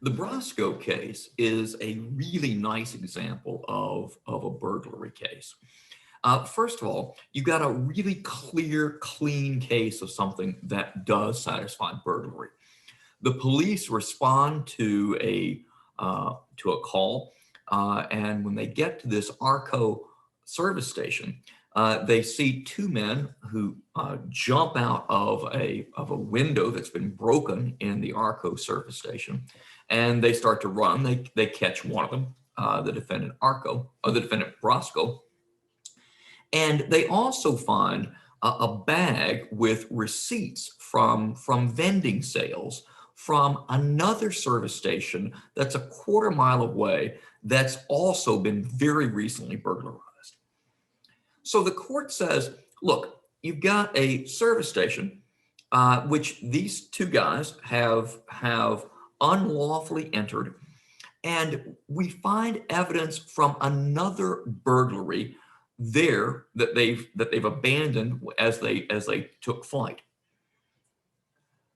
The Brosko case is a really nice example of a burglary case. First of all, you got a really clear, clean case of something that does satisfy burglary. The police respond to a call, and when they get to this Arco service station, they see two men who jump out of a window that's been broken in the Arco service station, and they start to run. They catch one of them, the defendant Arco, or the defendant Brosko, and they also find a bag with receipts from vending sales from another service station that's a quarter mile away that's also been very recently burglarized. So the court says, look, you've got a service station which these two guys have unlawfully entered, and we find evidence from another burglary there that they've abandoned as they took flight.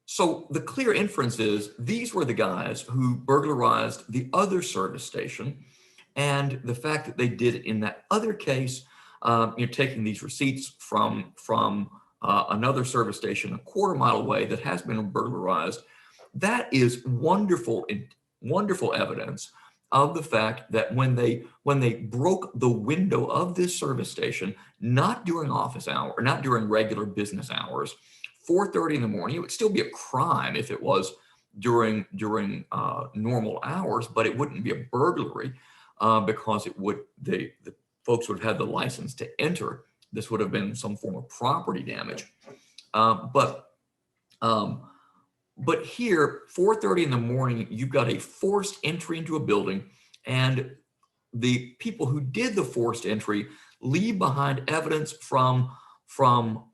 So the clear inference is these were the guys who burglarized the other service station, and the fact that they did it in that other case, taking these receipts from another service station a quarter mile away that has been burglarized, that is wonderful evidence of the fact that when they broke the window of this service station, not during office hour, or not during regular business hours, 4:30 in the morning, it would still be a crime if it was during normal hours, but it wouldn't be a burglary because the folks would have had the license to enter. This would have been some form of property damage. But here, 4:30 in the morning, you've got a forced entry into a building, and the people who did the forced entry leave behind evidence from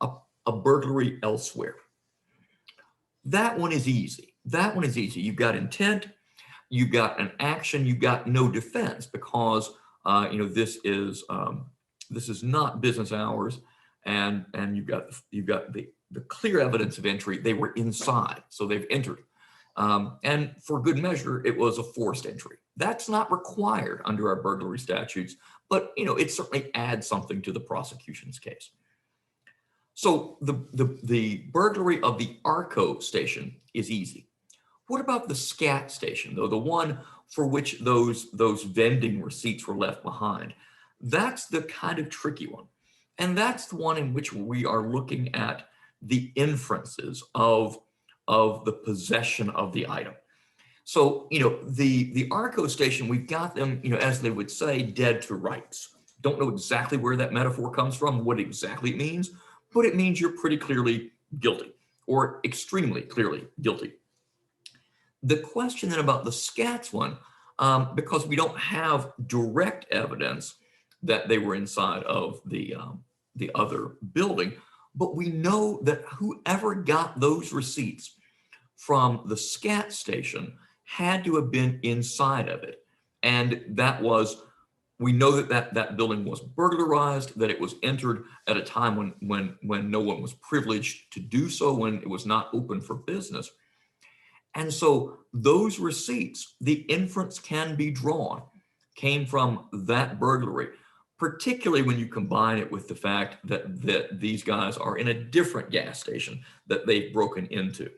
a burglary elsewhere. That one is easy. You've got intent, you've got an action, you've got no defense because this is not business hours, and you've got the clear evidence of entry. They were inside, so they've entered. And for good measure, it was a forced entry. That's not required under our burglary statutes, but it certainly adds something to the prosecution's case. So the burglary of the Arco station is easy. What about the Scat station, though, the one for which those vending receipts were left behind? That's the kind of tricky one. And that's the one in which we are looking at the inferences of the possession of the item. So, the Arco station, we've got them, as they would say, dead to rights. Don't know exactly where that metaphor comes from, what exactly it means, but it means you're pretty clearly guilty or extremely clearly guilty. The question then about the Scats one, because we don't have direct evidence that they were inside of the other building, but we know that whoever got those receipts from the Scat station had to have been inside of it. And we know that building was burglarized, that it was entered at a time when no one was privileged to do so, when it was not open for business. And so those receipts, the inference can be drawn, came from that burglary, particularly when you combine it with the fact that these guys are in a different gas station that they've broken into.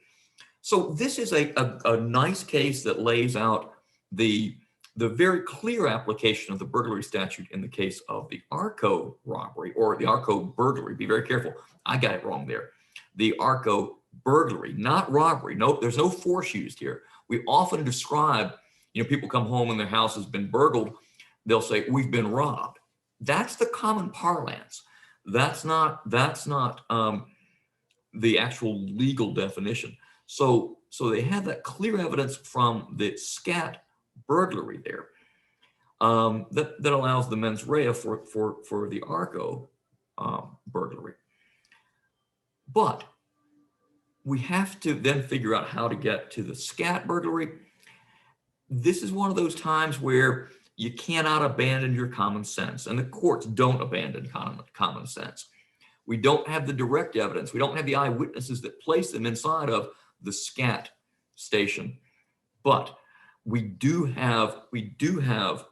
So this is a nice case that lays out the very clear application of the burglary statute in the case of the Arco robbery, or the Arco burglary. Be very careful. I got it wrong there. The Arco burglary, not robbery. No, there's no force used here. We often describe, people come home and their house has been burgled. They'll say, we've been robbed. That's the common parlance. That's not the actual legal definition. So they have that clear evidence from the Scat burglary there that allows the mens rea for the Arco burglary. But we have to then figure out how to get to the Scat burglary. This is one of those times where you cannot abandon your common sense, and the courts don't abandon common sense. We don't have the direct evidence. We don't have the eyewitnesses that place them inside of the Scat station. But we do have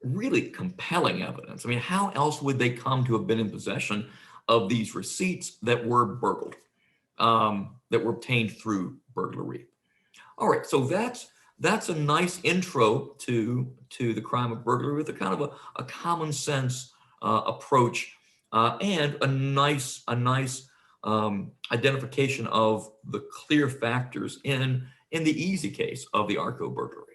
really compelling evidence. I mean, how else would they come to have been in possession of these receipts that were burgled, that were obtained through burglary? All right, so that's a nice intro to the crime of burglary with a kind of a common sense approach, and a nice identification of the clear factors in the easy case of the Arco burglary.